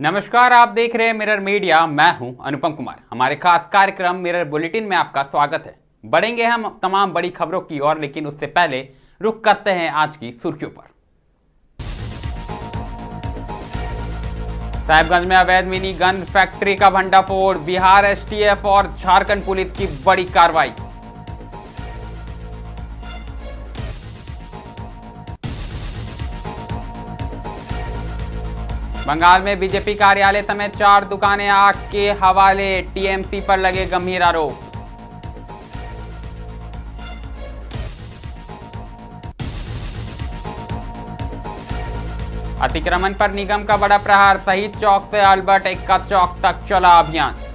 नमस्कार, आप देख रहे हैं मिरर मीडिया। मैं हूं अनुपम कुमार। हमारे खास कार्यक्रम मिरर बुलेटिन में आपका स्वागत है। बढ़ेंगे हम तमाम बड़ी खबरों की ओर, लेकिन उससे पहले रुक करते हैं आज की सुर्खियों पर। साहिबगंज में अवैध मिनी गन फैक्ट्री का भंडाफोड़, बिहार एसटीएफ और झारखंड पुलिस की बड़ी कार्रवाई। बंगाल में बीजेपी कार्यालय समेत 4 दुकानें आग के हवाले, टीएमसी पर लगे गंभीर आरोप। अतिक्रमण पर निगम का बड़ा प्रहार, शहीद चौक से अल्बर्ट एक्का चौक तक चला अभियान।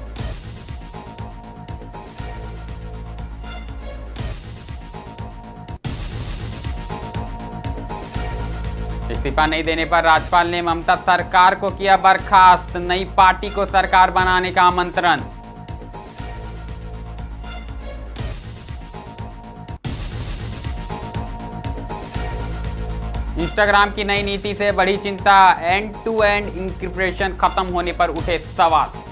इस्तीफा नहीं देने पर राज्यपाल ने ममता सरकार को किया बर्खास्त, नई पार्टी को सरकार बनाने का आमंत्रण। इंस्टाग्राम की नई नीति से बढ़ी चिंता, एंड टू एंड इंक्रिप्शन खत्म होने पर उठे सवाल।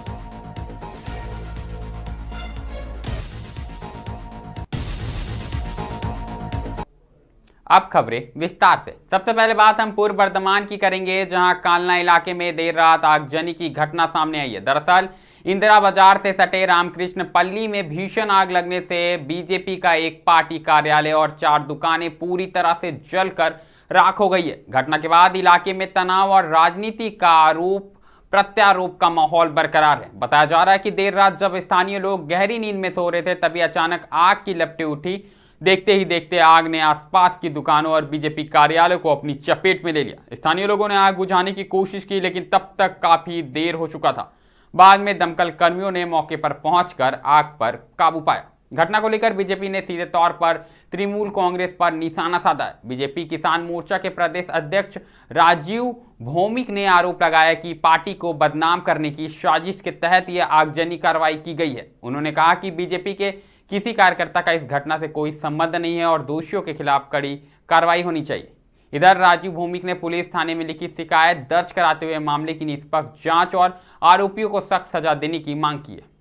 अब खबरें विस्तार से। सबसे पहले बात हम पूर्व वर्धमान की करेंगे, जहां कालना इलाके में देर रात आगजनी की घटना सामने आई है। दरअसल इंदिरा बाजार से सटे रामकृष्ण पल्ली में भीषण आग लगने से बीजेपी का एक पार्टी कार्यालय और 4 दुकानें पूरी तरह से जलकर राख हो गई है। घटना के बाद इलाके में तनाव और राजनीति का आरोप प्रत्यारोप का माहौल बरकरार है। बताया जा रहा है कि देर रात जब स्थानीय लोग गहरी नींद में सो रहे थे, तभी अचानक आग की लपटें उठी। देखते ही देखते आग ने आसपास की दुकानों और बीजेपी कार्यालय को अपनी चपेट में ले लिया। स्थानीय लोगों ने आग बुझाने की कोशिश की, लेकिन तब तक काफी देर हो चुका था। बाद में दमकल कर्मियों ने मौके पर पहुंचकर आग पर काबू पाया। घटना को लेकर बीजेपी ने सीधे तौर पर तृणमूल कांग्रेस पर निशाना साधा है। बीजेपी किसान मोर्चा के प्रदेश अध्यक्ष राजीव भौमिक ने आरोप लगाया कि पार्टी को बदनाम करने की साजिश के तहत यह आगजनी कार्रवाई की गई है। उन्होंने कहा कि बीजेपी के किसी कार्यकर्ता का इस घटना से कोई संबंध नहीं है और दोषियों के खिलाफ कड़ी कार्रवाई होनी चाहिए। इधर राजीव भौमिक ने पुलिस थाने में लिखी शिकायत दर्ज कराते हुए मामले की निष्पक्ष जांच और आरोपियों को सख्त सजा देने की मांग की है।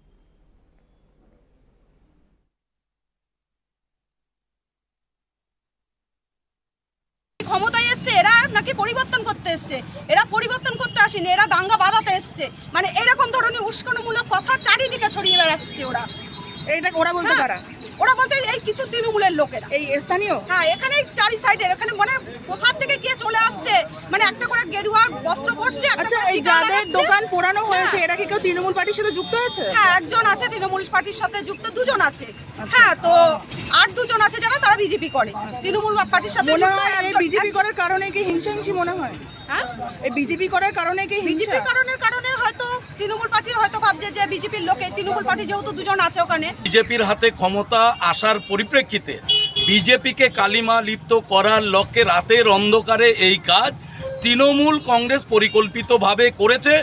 ক্ষমতায় এসছে এরা নাকি পরিবর্তন করতে এসছে, এরা পরিবর্তন করতে আসেনি, এরা দাঙ্গা বাঁধাতে এসছে। মানে এরকম ধরনের উস্কানিমূলক কথা চারিদিকে ছড়িয়ে বেড়াচ্ছে ওরা। এটা ওরা বলতে পারা, ওরা বলতে এই কিছু তৃণমূলের লোকেরা, এই স্থানীয়, হ্যাঁ এখানে চারি সাইডের, এখানে মানে কোথা থেকে কে চলে আসছে, মানে একটা করে গেরুয়া বস্ত্র পরছে। আচ্ছা, এই যাদের দোকান পোড়ানো হয়েছে এরা কি কেউ তৃণমূল পার্টির সাথে যুক্ত আছে? হ্যাঁ, একজন আছে তৃণমূল পার্টির সাথে যুক্ত, 2 জন আছে। হ্যাঁ, তো আর 2 জন আছে যারা তারা বিজেপি করে, তৃণমূল পার্টির সাথে মনে যুক্ত। হয় এই বিজেপি করার কারণে কি হিংসাহিংসি মনে হয়? হ্যাঁ, এই বিজেপি করার কারণে কি বিজেপি কারণে হয়তো তৃণমূল পার্টি হয়তো ভাবছে যে বিজেপির লোকে, তৃণমূল পার্টি যেহেতু 2 জন আছে ওখানে। বিজেপির হাতে ক্ষমতা আসার পরিপ্রেক্ষিতে বিজেপিকে কালিমা লিপ্ত করার লক্ষ্যে রাতের অন্ধকারে এই কাজ তৃণমূল কংগ্রেস পরিকল্পিতভাবে করেছে,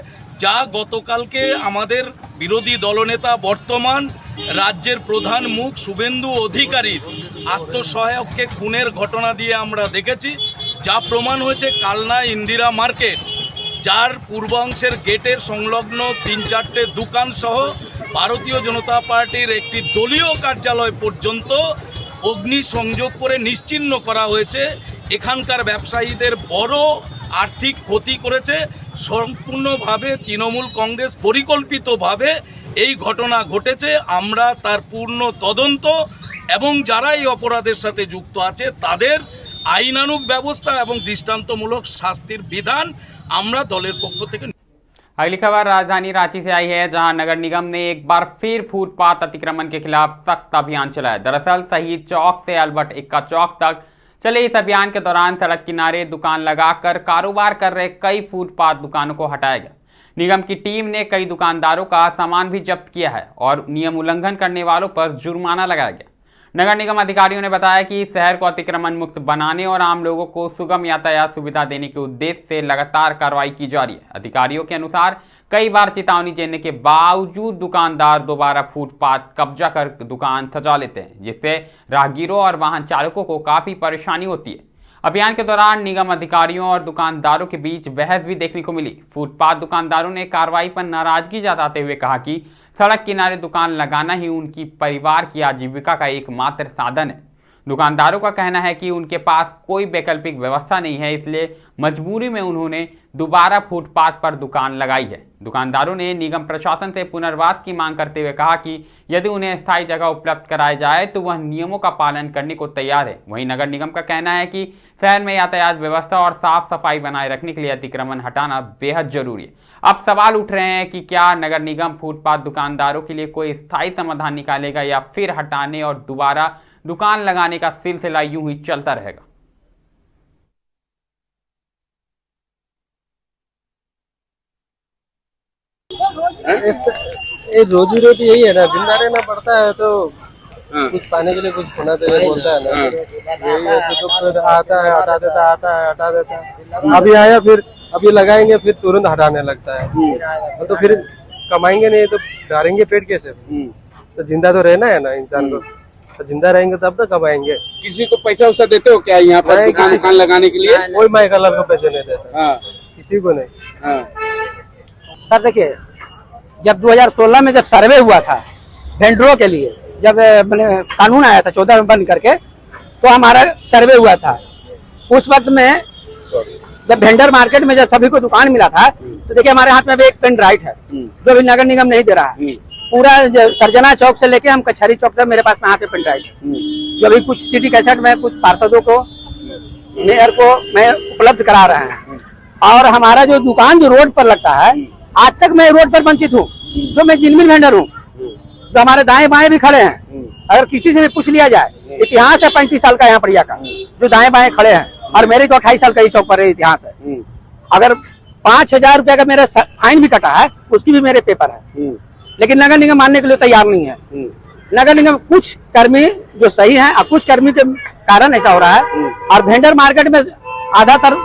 যা গতকালকে আমাদের বিরোধী দলনেতা বর্তমান রাজ্যের প্রধান মুখ শুভেন্দু অধিকারীর আত্মসহায়ককে খুনের ঘটনা দিয়ে আমরা দেখেছি। যা প্রমাণ হয়েছে কালনা ইন্দিরা মার্কেট, যার পূর্বাংশের গেটের সংলগ্ন 3-4টে দোকান সহ ভারতীয় জনতা পার্টির একটি দলীয় কার্যালয় পর্যন্ত অগ্নিসংযোগ করে নিশ্চিহ্ন করা হয়েছে। এখানকার ব্যবসায়ীদের বড় আর্থিক ক্ষতি করেছে। সম্পূর্ণভাবে তৃণমূল কংগ্রেস পরিকল্পিতভাবে এই ঘটনা ঘটেছে। আমরা তার পূর্ণ তদন্ত এবং যারা এই অপরাধের সাথে যুক্ত আছে তাদের আইনানুগ ব্যবস্থা এবং দৃষ্টান্তমূলক শাস্তির বিধান আমরা দলের পক্ষ থেকে। अगली खबर राजधानी रांची से आई है, जहां नगर निगम ने एक बार फिर फुटपाथ अतिक्रमण के खिलाफ सख्त अभियान चलाया। दरअसल शहीद चौक से अल्बर्ट एक्का चौक तक चले इस अभियान के दौरान सड़क किनारे दुकान लगाकर कारोबार कर रहे कई फुटपाथ दुकानों को हटाया गया। निगम की टीम ने कई दुकानदारों का सामान भी जब्त किया है और नियम उल्लंघन करने वालों पर जुर्माना लगाया गया। नगर निगम अधिकारियों ने बताया कि शहर को अतिक्रमण मुक्त बनाने और आम लोगों को सुगम यातायात सुविधा देने के उद्देश्य से लगातार कार्रवाई की जा रही है। अधिकारियों के अनुसार कई बार चेतावनी देने के बावजूद दुकानदार दोबारा फुटपाथ कब्जा कर दुकान सजा लेते हैं, जिससे राहगीरों और वाहन चालकों को काफी परेशानी होती है। अभियान के दौरान निगम अधिकारियों और दुकानदारों के बीच बहस भी देखने को मिली। फुटपाथ दुकानदारों ने कार्रवाई पर नाराजगी जताते हुए कहा कि सड़क किनारे दुकान लगाना ही उनकी परिवार की आजीविका का एकमात्र साधन है। दुकानदारों का कहना है कि उनके पास कोई वैकल्पिक व्यवस्था नहीं है, इसलिए मजबूरी में उन्होंने दोबारा फुटपाथ पर दुकान लगाई है। दुकानदारों ने निगम प्रशासन से पुनर्वास की मांग करते हुए कहा कि यदि उन्हें स्थायी जगह उपलब्ध कराई जाए तो वह नियमों का पालन करने को तैयार है। वहीं नगर निगम का कहना है कि शहर में यातायात व्यवस्था और साफ सफाई बनाए रखने के लिए अतिक्रमण हटाना बेहद जरूरी है। अब सवाल उठ रहे हैं कि क्या नगर निगम फुटपाथ दुकानदारों के लिए कोई स्थायी समाधान निकालेगा या फिर हटाने और दोबारा दुकान लगाने का सिलसिला यूं ही चलता रहेगा। रोजी रोटी यही है ना, जिंदा रहना पड़ता है तो कुछ पाने के लिए कुछ खोना तो बोलता है ना, यही है। तो फिर आता है हटा देता, आता है हटा देता है। अभी आया फिर अभी लगाएंगे फिर तुरंत हटाने लगता है। तो फिर कमाएंगे नहीं तो डालेंगे पेट कैसे? तो जिंदा तो रहना है ना इंसान को, तो जिंदा रहेंगे तब तो कमाएंगे। किसी को पैसा उसा देते हो क्या यहाँ पर दुकान लगाने के लिए? कोई माइकल को पैसे नहीं देता, किसी को नहीं। सर देखिए, जब 2016 में जब सर्वे हुआ था वेंडरों के लिए, जब मैंने कानून आया था 14 में बंद करके, तो हमारा सर्वे हुआ था। उस वक्त में जब वेंडर मार्केट में जब सभी को दुकान मिला था, तो देखिए हमारे हाथ में अभी एक पेन ड्राइव है जो भी नगर निगम नहीं दे रहा है। पूरा सरजना चौक से लेके हम कचहरी चौक तक मेरे पास में हाथ में पेन ड्राइव है, जो भी कुछ सिटी कैसेट में कुछ पार्षदों को, मेयर को मैं उपलब्ध करा रहे हैं। और हमारा जो दुकान जो रोड पर लगता है, आज तक मैं रोड पर वंचित हूँ, जो मैं जिनमिन वेंडर हूँ, जो हमारे दाएं बाएं भी खड़े हैं। अगर किसी से भी पूछ लिया जाए, इतिहास है 35 साल का यहाँ बढ़िया का, जो दाएं बाएं खड़े हैं, और मेरे को 28 साल का इस चौक पर इतिहास है। अगर 5,000 रुपया का मेरा फाइन भी कटा है, उसकी भी मेरे पेपर है, लेकिन नगर निगम मानने के लिए तैयार नहीं है। नगर निगम कुछ कर्मी जो सही है और कुछ कर्मी के कारण ऐसा हो रहा है। और वेंडर मार्केट में आधातर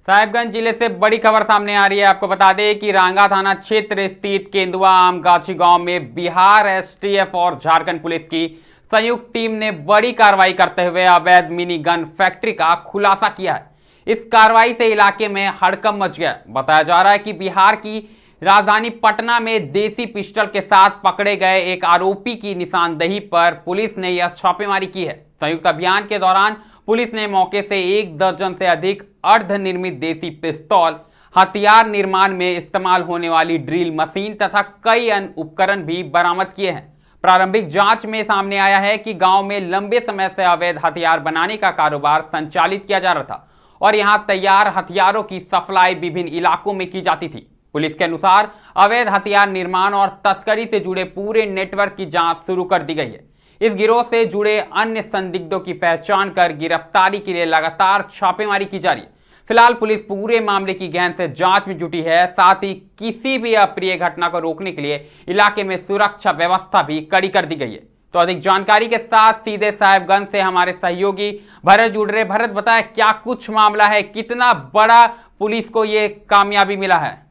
साहिबगंज जिले से बड़ी खबर सामने आ रही है। आपको बता दें कि रांगा थाना क्षेत्र स्थित केंदुआ आमगाछी गांव में बिहार एसटीएफ और झारखंड पुलिस की संयुक्त टीम ने बड़ी कार्रवाई करते हुए अवैध मिनी गन फैक्ट्री का खुलासा किया है। इस कार्रवाई से इलाके में हड़कंप मच गया। बताया जा रहा है कि बिहार की राजधानी पटना में देसी पिस्टल के साथ पकड़े गए एक आरोपी की निशानदेही पर पुलिस ने यह छापेमारी की है। संयुक्त अभियान के दौरान पुलिस ने मौके से 1 दर्जन से अधिक अर्धनिर्मित देसी पिस्तौल, हथियार निर्माण में इस्तेमाल होने वाली ड्रिल मशीन तथा कई अन्य उपकरण भी बरामद किए हैं। प्रारंभिक जांच में सामने आया है कि गांव में लंबे समय से अवैध हथियार बनाने का कारोबार संचालित किया जा रहा था और यहां तैयार हथियारों की सप्लाई विभिन्न इलाकों में की जाती थी। पुलिस के अनुसार अवैध हथियार निर्माण और तस्करी से जुड़े पूरे नेटवर्क की जांच शुरू कर दी गई है। इस गिरोह से जुड़े अन्य संदिग्धों की पहचान कर गिरफ्तारी के लिए लगातार छापेमारी की जा रही है। फिलहाल पुलिस पूरे मामले की गहन से जांच में जुटी है। साथ ही किसी भी अप्रिय घटना को रोकने के लिए इलाके में सुरक्षा व्यवस्था भी कड़ी कर दी गई है। तो अधिक जानकारी के साथ सीधे साहिबगंज से हमारे सहयोगी भरत जुड़ रहे। भरत, बताए क्या कुछ मामला है, कितना बड़ा पुलिस को ये कामयाबी मिला है?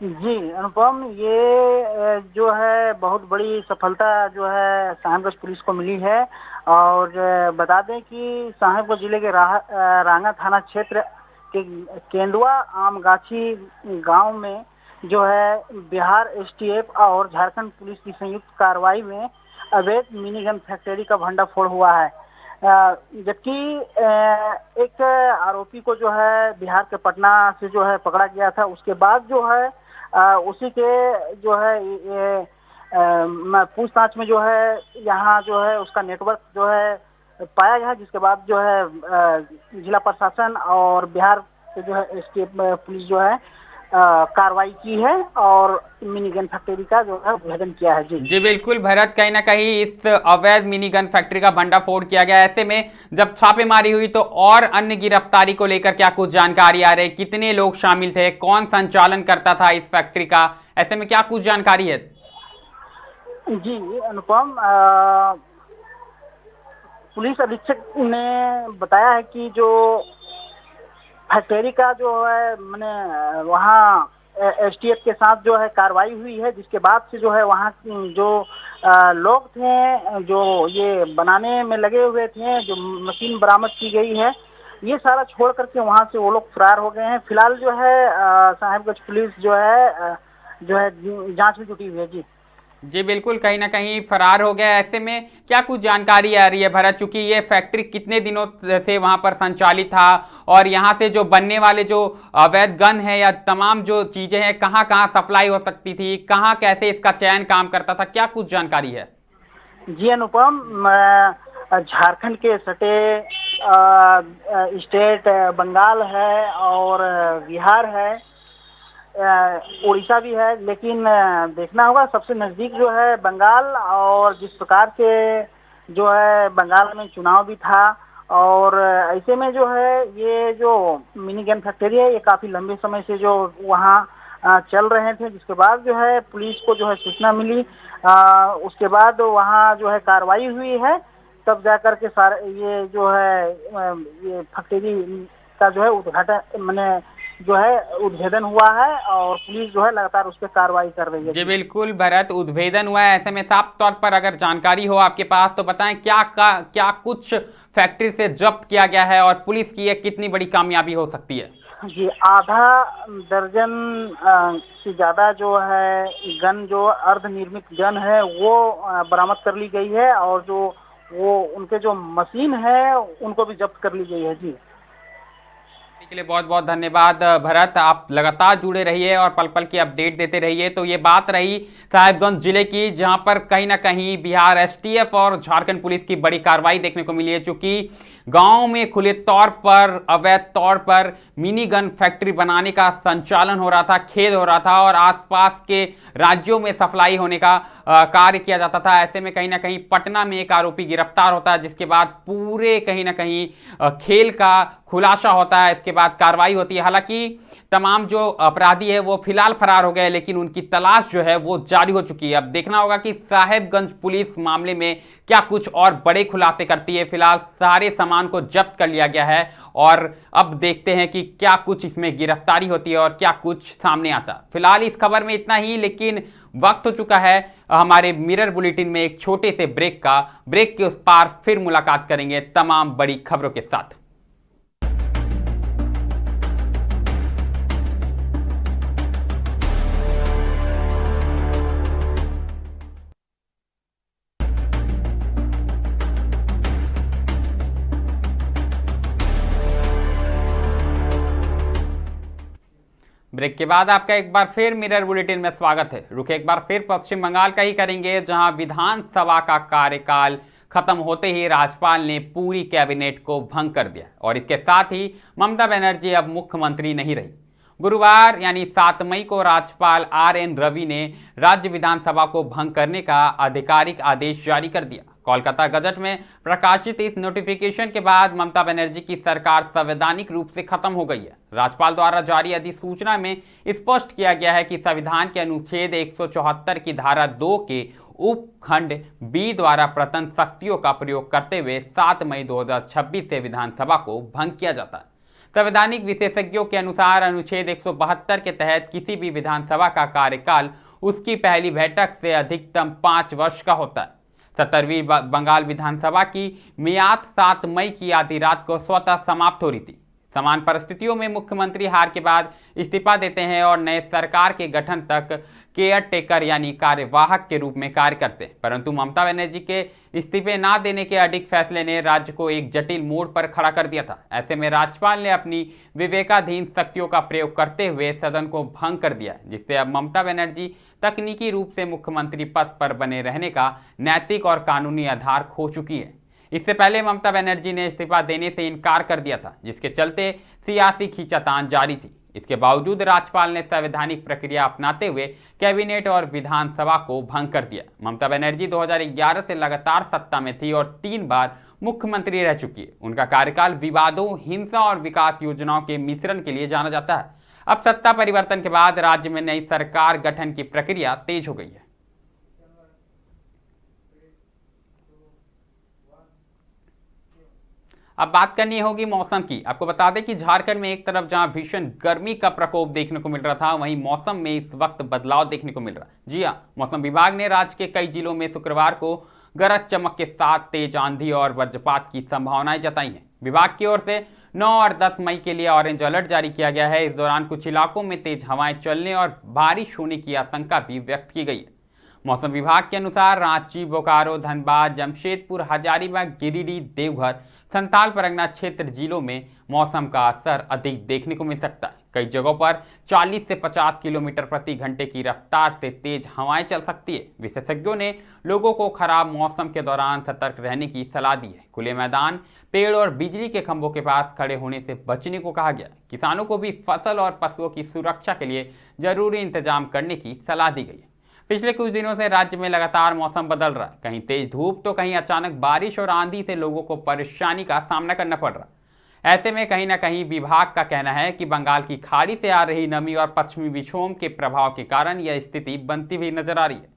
जी अनुपम, ये जो है बहुत बड़ी सफलता जो है साहिबगंज पुलिस को मिली है। और बता दें कि साहिबगंज जिले के रांगा थाना क्षेत्र के केंदुआ आमगाछी गांव में जो है बिहार एसटीएफ और झारखंड पुलिस की संयुक्त कार्रवाई में अवैध मिनीगन फैक्ट्री का भंडाफोड़ हुआ है। जबकि एक आरोपी को जो है बिहार के पटना से जो है पकड़ा गया था। उसके बाद जो है उसी के जो है पूछताछ में जो है यहाँ जो है उसका नेटवर्क जो है पाया गया, जिसके बाद जो है जिला प्रशासन और बिहार के जो है एसटीएफ पुलिस जो है कार्रवाई की है और मिनी गन फैक्ट्री का जो है उद्घाटन किया है। जी बिल्कुल भरत, कहीं ना कहीं इस अवैध मिनी गन फैक्ट्री का भंडाफोड़ किया गया। ऐसे में जब छापेमारी हुई तो और अन्य गिरफ्तारी को लेकर क्या कुछ जानकारी आ रही, कितने लोग शामिल थे, कौन संचालन करता था इस फैक्ट्री का, ऐसे में क्या कुछ जानकारी है? जी अनुपम, पुलिस अधीक्षक ने बताया है कि जो फैक्ट्री का जो है मैंने वहाँ एसटीएफ के साथ जो है कार्रवाई हुई है, जिसके बाद से जो है वहाँ जो लोग थे जो ये बनाने में लगे हुए थे, जो मशीन बरामद की गई है, ये सारा छोड़ करके वहां से वो लोग फरार हो गए हैं। फिलहाल जो है साहिबगंज पुलिस जो है जांच में जुटी हुई है। जी जी बिल्कुल, कहीं ना कहीं फरार हो गया। ऐसे में क्या कुछ जानकारी आ रही है भरत, चूंकि ये फैक्ट्री कितने दिनों से वहां पर संचालित था और यहाँ से जो बनने वाले जो अवैध गन है या तमाम जो चीजें हैं कहाँ कहाँ सप्लाई हो सकती थी, कहाँ कैसे इसका चयन काम करता था, क्या कुछ जानकारी है? जी अनुपम, झारखंड के सटे स्टेट बंगाल है और बिहार है, उड़ीसा भी है, लेकिन देखना होगा सबसे नज़दीक जो है बंगाल। और जिस प्रकार से जो है बंगाल में चुनाव भी था और ऐसे में जो है ये जो मिनी गन फैक्ट्री है ये काफ़ी लंबे समय से जो वहाँ चल रहे थे, जिसके बाद जो है पुलिस को जो है सूचना मिली, उसके बाद वहाँ जो है कार्रवाई हुई है, तब जाकर के सारे ये जो है ये फैक्ट्री का जो है उद्घाटन मैंने जो है उद्भेदन हुआ है और पुलिस जो है लगातार उस पर कार्रवाई कर रही है। जी बिल्कुल भरत, उद्भेदन हुआ है। ऐसे में साफ तौर पर अगर जानकारी हो आपके पास तो बताएं, क्या कुछ फैक्ट्री से जब्त किया गया है और पुलिस की ये कितनी बड़ी कामयाबी हो सकती है? जी, आधा दर्जन से ज्यादा जो है गन, जो अर्धनिर्मित गन है वो बरामद कर ली गई है और जो वो उनके जो मशीन है उनको भी जब्त कर ली गई है। जी के लिए बहुत बहुत धन्यवाद भरत, आप लगातार जुड़े रहिए और पल पल की अपडेट देते रहिए। तो ये बात रही साहिबगंज जिले की, जहां पर कहीं ना कहीं बिहार एसटीएफ और झारखंड पुलिस की बड़ी कार्रवाई देखने को मिली है, चूंकि गांव में खुले तौर पर अवैध तौर पर मिनी गन फैक्ट्री बनाने का संचालन हो रहा था, खेल हो रहा था और आसपास के राज्यों में सप्लाई होने का कार्य किया जाता था। ऐसे में कहीं ना कहीं पटना में एक आरोपी गिरफ्तार होता है, जिसके बाद पूरे कहीं ना कहीं खेल का खुलासा होता है, इसके बाद कार्रवाई होती है। हालांकि तमाम जो अपराधी है वो फिलहाल फरार हो गए, लेकिन उनकी तलाश जो है वो जारी हो चुकी है। अब देखना होगा कि साहिबगंज पुलिस मामले में क्या कुछ और बड़े खुलासे करती है। फिलहाल सारे सामान को जब्त कर लिया गया है और अब देखते हैं कि क्या कुछ इसमें गिरफ्तारी होती है और क्या कुछ सामने आता। फिलहाल इस खबर में इतना ही, लेकिन वक्त हो चुका है हमारे मिरर बुलेटिन में एक छोटे से ब्रेक का। ब्रेक के उस पार फिर मुलाकात करेंगे तमाम बड़ी खबरों के साथ। ब्रेक के बाद आपका एक बार फिर मिरर बुलेटिन में स्वागत है। रुख एक बार फिर पश्चिम बंगाल का ही करेंगे, जहां विधानसभा का कार्यकाल खत्म होते ही राज्यपाल ने पूरी कैबिनेट को भंग कर दिया और इसके साथ ही ममता बनर्जी अब मुख्यमंत्री नहीं रही। गुरुवार यानी 7 मई को राज्यपाल RN रवि ने राज्य विधानसभा को भंग करने का आधिकारिक आदेश जारी कर दिया। कोलकाता गजट में प्रकाशित इस नोटिफिकेशन के बाद ममता बनर्जी की सरकार संवैधानिक रूप से खत्म हो गई है। राज्यपाल द्वारा जारी अधिसूचना में स्पष्ट किया गया है कि संविधान के अनुच्छेद 174 की धारा 2 के उपखंड B द्वारा प्रदत्त शक्तियों का प्रयोग करते हुए 7 मई 2026 से विधानसभा को भंग किया जाता है। संवैधानिक विशेषज्ञों के अनुसार अनुच्छेद 172 के तहत किसी भी विधानसभा का कार्यकाल उसकी पहली बैठक से अधिकतम 5 वर्ष का होता है। 17वीं बंगाल विधानसभा की मियाद 7 मई की आधी रात को स्वतः समाप्त हो रही थी। समान परिस्थितियों में मुख्यमंत्री हार के बाद इस्तीफा देते हैं और नए सरकार के गठन तक केयर टेकर यानी कार्यवाहक के रूप में कार्य करते हैं। परंतु ममता बनर्जी के इस्तीफे ना देने के अडिग फैसले ने राज्य को एक जटिल मोड़ पर खड़ा कर दिया था। ऐसे में राज्यपाल ने अपनी विवेकाधीन शक्तियों का प्रयोग करते हुए सदन को भंग कर दिया, जिससे अब ममता बनर्जी तकनीकी रूप से मुख्यमंत्री पद पर बने रहने का नैतिक और कानूनी आधार खो चुकी है। इससे पहले ममता बनर्जी ने इस्तीफा देने से इनकार कर दिया था, जिसके चलते सियासी खींचातान जारी थी। इसके बावजूद राज्यपाल ने संवैधानिक प्रक्रिया अपनाते हुए कैबिनेट और विधानसभा को भंग कर दिया। ममता बनर्जी 2011 से लगातार सत्ता में थी और 3 बार मुख्यमंत्री रह चुकी है। उनका कार्यकाल विवादों, हिंसा और विकास योजनाओं के मिश्रण के लिए जाना जाता है। अब सत्ता परिवर्तन के बाद राज्य में नई सरकार गठन की प्रक्रिया तेज हो गई है। अब बात करनी होगी मौसम की। आपको बता दें कि झारखंड में एक तरफ जहां भीषण गर्मी का प्रकोप देखने को मिल रहा था, वहीं मौसम में इस वक्त बदलाव देखने को मिल रहा है। जी हां, मौसम विभाग ने राज्य के कई जिलों में शुक्रवार को गरज चमक के साथ तेज आंधी और वज्रपात की संभावनाएं जताई हैं। विभाग की ओर से 9 और 10 मई के लिए ऑरेंज अलर्ट जारी किया गया है। इस दौरान कुछ इलाकों में तेज हवाएं चलने और बारिश होने की आशंका भी व्यक्त की गई है। मौसम विभाग के अनुसार रांची, बोकारो, धनबाद, जमशेदपुर, हजारीबाग, गिरिडीह, देवघर, संथाल परगना क्षेत्र जिलों में मौसम का असर अधिक देखने को मिल सकता है। कई जगहों पर 40 से 50 किलोमीटर प्रति घंटे की रफ्तार से तेज हवाएं चल सकती है। विशेषज्ञों ने लोगों को खराब मौसम के दौरान सतर्क रहने की सलाह दी है। खुले मैदान, पेड़ और बिजली के खंभों के पास खड़े होने से बचने को कहा गया। किसानों को भी फसल और पशुओं की सुरक्षा के लिए जरूरी इंतजाम करने की सलाह दी गई है। पिछले कुछ दिनों से राज्य में लगातार मौसम बदल रहा है। कहीं तेज धूप तो कहीं अचानक बारिश और आंधी से लोगों को परेशानी का सामना करना पड़ रहा है। ऐसे में कहीं ना कहीं विभाग का कहना है कि बंगाल की खाड़ी से आ रही नमी और पश्चिमी विक्षोभ के प्रभाव के कारण यह स्थिति बनती हुई नजर आ रही है।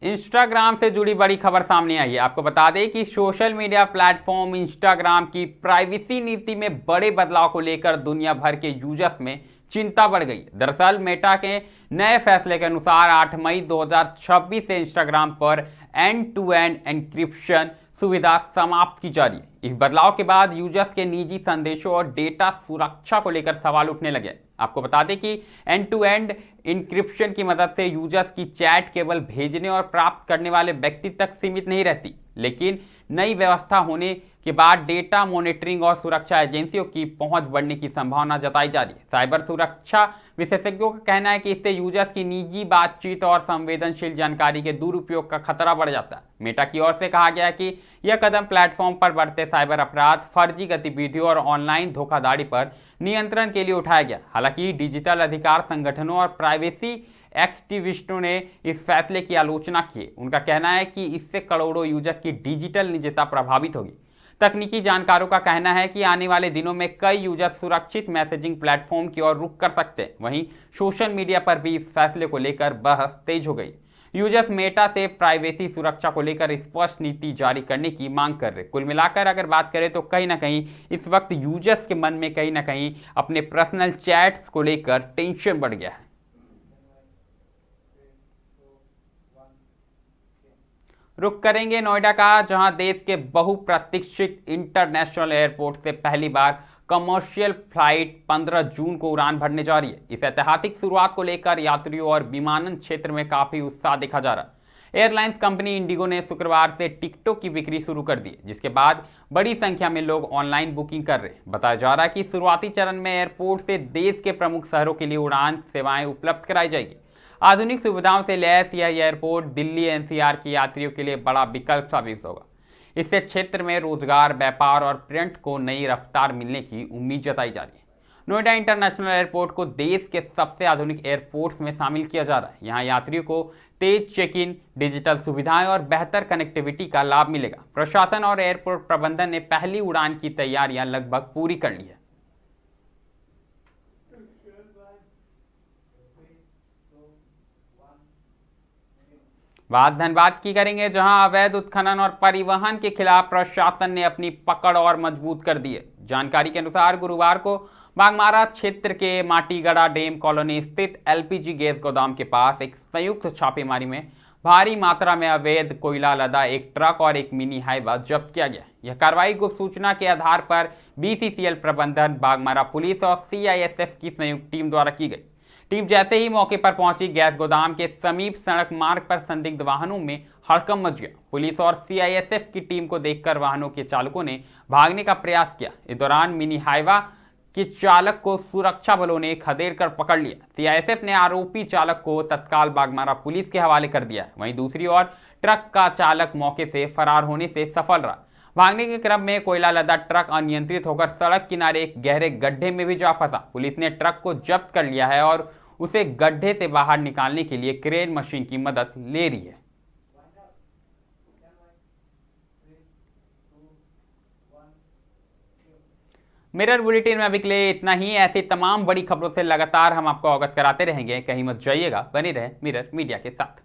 इंस्टाग्राम से जुड़ी बड़ी खबर सामने आई है। आपको बता दें कि सोशल मीडिया प्लेटफॉर्म इंस्टाग्राम की प्राइवेसी नीति में बड़े बदलाव को लेकर दुनिया भर के यूजर्स में चिंता बढ़ गई। दरअसल मेटा के नए फैसले के अनुसार 8 मई 2026 से इंस्टाग्राम पर एंड टू एंड एन्क्रिप्शन सुविधा समाप्त की जा रही है। इस बदलाव के बाद यूजर्स के निजी संदेशों और डेटा सुरक्षा को लेकर सवाल उठने लगे। आपको बता दें कि एंड टू एंड इंक्रिप्शन की मदद से यूजर्स की चैट केवल भेजने और प्राप्त करने वाले व्यक्ति तक सीमित नहीं रहती, लेकिन नई व्यवस्था होने के बाद डेटा मॉनिटरिंग और सुरक्षा एजेंसियों की पहुंच बढ़ने की संभावना जताई जा रही है। साइबर सुरक्षा विशेषज्ञों का कहना है कि इससे यूजर्स की निजी बातचीत और संवेदनशील जानकारी के दुरुपयोग का खतरा बढ़ जाता है। मेटा की ओर से कहा गया है कि यह कदम प्लेटफॉर्म पर बढ़ते साइबर अपराध, फर्जी गतिविधियों और ऑनलाइन धोखाधड़ी पर नियंत्रण के लिए उठाया गया। हालांकि डिजिटल अधिकार संगठनों और प्राइवेसी एक्टिविस्टों ने इस फैसले की आलोचना की। उनका कहना है कि इससे करोड़ों यूजर्स की डिजिटल निजता प्रभावित होगी। तकनीकी जानकारों का कहना है कि आने वाले दिनों में कई यूजर सुरक्षित मैसेजिंग प्लेटफॉर्म की ओर रुख कर सकते हैं। वहीं सोशल मीडिया पर भी इस फैसले को लेकर बहस तेज हो गई। यूजर्स मेटा से प्राइवेसी सुरक्षा को लेकर स्पष्ट नीति जारी करने की मांग कर रहे। कुल मिलाकर अगर बात करें तो कहीं ना कहीं इस वक्त यूजर्स के मन में कहीं ना कहीं अपने पर्सनल चैट्स को लेकर टेंशन बढ़ गया है। रुक करेंगे नोएडा का, जहां देश के बहुप्रतीक्षित इंटरनेशनल एयरपोर्ट से पहली बार कमर्शियल फ्लाइट 15 जून को उड़ान भरने जा रही है। इस ऐतिहासिक शुरुआत को लेकर यात्रियों और विमानन क्षेत्र में काफी उत्साह देखा जा रहा है। एयरलाइंस कंपनी इंडिगो ने शुक्रवार से टिकटों की बिक्री शुरू कर दी, जिसके बाद बड़ी संख्या में लोग ऑनलाइन बुकिंग कर रहे हैं। बताया जा रहा है कि शुरुआती चरण में एयरपोर्ट से देश के प्रमुख शहरों के लिए उड़ान सेवाएं उपलब्ध कराई जाएगी। आधुनिक सुविधाओं से लैस यह एयरपोर्ट दिल्ली एनसीआर के यात्रियों के लिए बड़ा विकल्प साबित होगा। इससे क्षेत्र में रोजगार, व्यापार और पर्यटन को नई रफ्तार मिलने की उम्मीद जताई जा रही है। नोएडा इंटरनेशनल एयरपोर्ट को देश के सबसे आधुनिक एयरपोर्ट्स में शामिल किया जा रहा है। यहाँ यात्रियों को तेज चेक इन, डिजिटल सुविधाएं और बेहतर कनेक्टिविटी का लाभ मिलेगा। प्रशासन और एयरपोर्ट प्रबंधन ने पहली उड़ान की तैयारियां लगभग पूरी कर ली है। बात धनबाद की करेंगे, जहां अवैध उत्खनन और परिवहन के खिलाफ प्रशासन ने अपनी पकड़ और मजबूत कर दी है। जानकारी के अनुसार गुरुवार को बागमारा क्षेत्र के माटीगढ़ा डैम कॉलोनी स्थित एलपीजी गैस गोदाम के पास एक संयुक्त छापेमारी में भारी मात्रा में अवैध कोयला लदा एक ट्रक और एक मिनी हाइवा जब्त किया गया। यह कार्रवाई गुप्त सूचना के आधार पर बीसीसीएल प्रबंधन, बागमारा पुलिस और सीआईएसएफ की संयुक्त टीम द्वारा की गई। टीम जैसे ही मौके पर पहुंची, गैस गोदाम के समीप सड़क मार्ग पर संदिग्ध वाहनों में हड़कंप मच गया। पुलिस और सीआईएसएफ की टीम को देखकर वाहनों के चालकों ने भागने का प्रयास किया। इस दौरान मिनी हाइवा के चालक को सुरक्षा बलों ने खदेड़ कर पकड़ लिया। सीआईएसएफ ने आरोपी चालक को तत्काल बागमारा पुलिस के हवाले कर दिया। वहीं दूसरी ओर ट्रक का चालक मौके से फरार होने से सफल रहा। भागने के क्रम में कोयला लदा ट्रक अनियंत्रित होकर सड़क किनारे एक गहरे गड्ढे में भी जा फंसा। पुलिस ने ट्रक को जब्त कर लिया है और उसे गड्ढे से बाहर निकालने के लिए क्रेन मशीन की मदद ले रही है। मिरर बुलेटिन में अभी के लिए इतना ही। ऐसी तमाम बड़ी खबरों से लगातार हम आपको अवगत कराते रहेंगे। कहीं मत जाइएगा, बने रहे मिरर मीडिया के साथ।